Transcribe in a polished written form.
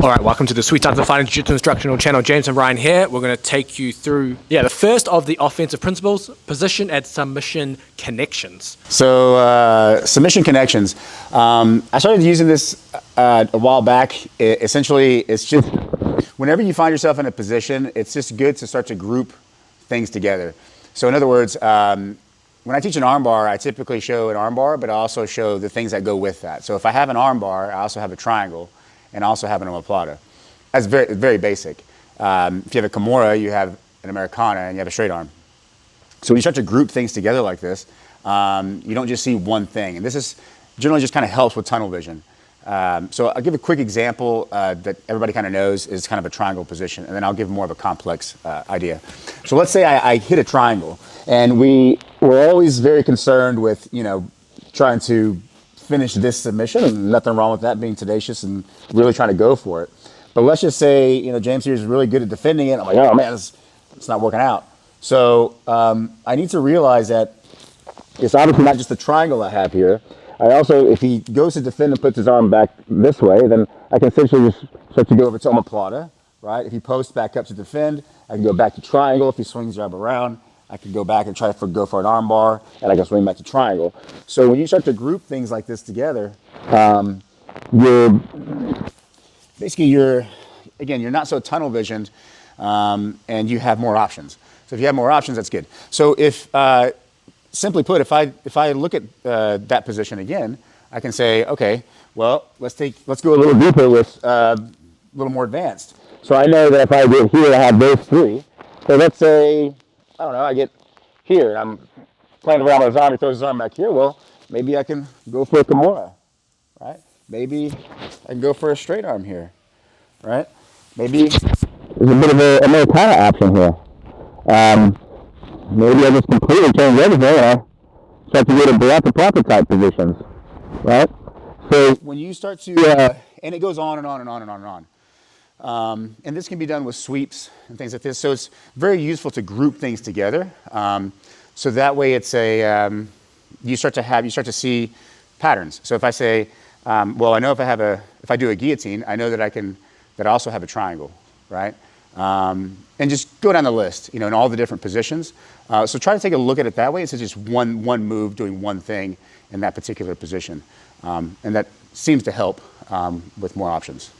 All right, welcome to the Sweet Times of Fighting Jiu-Jitsu Instructional Channel. James and Ryan here. We're going to take you through, the first of the offensive principles, position and submission connections. So, submission connections. I started using this a while back. Essentially, it's just whenever you find yourself in a position, it's just good to start to group things together. So, in other words, when I teach an armbar, I typically show an armbar, but I also show the things that go with that. So, if I have an armbar, I also have a triangle. And also have an omoplata. That's very, very basic. If you have a Kimura, you have an Americana, and you have a straight arm. So when you start to group things together like this, you don't just see one thing. And this is generally just kind of helps with tunnel vision. So I'll give a quick example that everybody kind of knows is kind of a triangle position, and then I'll give more of a complex idea. So let's say I hit a triangle, and we're always very concerned with, trying to finish this submission, and nothing wrong with that, being tenacious and really trying to go for it. But let's just say, James here is really good at defending it. I'm like, oh man, it's not working out. So I need to realize that it's obviously not just the triangle I have here. I also, if he goes to defend and puts his arm back this way, then I can essentially just start to go over to omoplata, right? If he posts back up to defend, I can go back to triangle. If he swings his arm around, I can go back and try to go for an arm bar, and I can swing back to triangle. So when you start to group things like this together, you're not so tunnel visioned, and you have more options. So if you have more options, that's good. So if, simply put, if I look at that position again, I can say, okay, well, let's go a little deeper with a little more advanced. So I know that if I get here, I have those three. So let's say, I don't know, I get here, and I'm playing around with his arm, he throws his arm back here. Well, maybe I can go for a Kimura, right? Maybe I can go for a straight arm here, right? Maybe there's a bit of an Americana option here. Maybe I just completely change everything and I start to go to Baraka type positions, right? So when you start to, and it goes on and on and on and on and on. And this can be done with sweeps and things like this. So it's very useful to group things together. So that way it's you start to see patterns. So if I say, well, I know if I do a guillotine, I know that I also have a triangle, right? And just go down the list, in all the different positions. So try to take a look at it that way. It's just one move doing one thing in that particular position. And that seems to help with more options.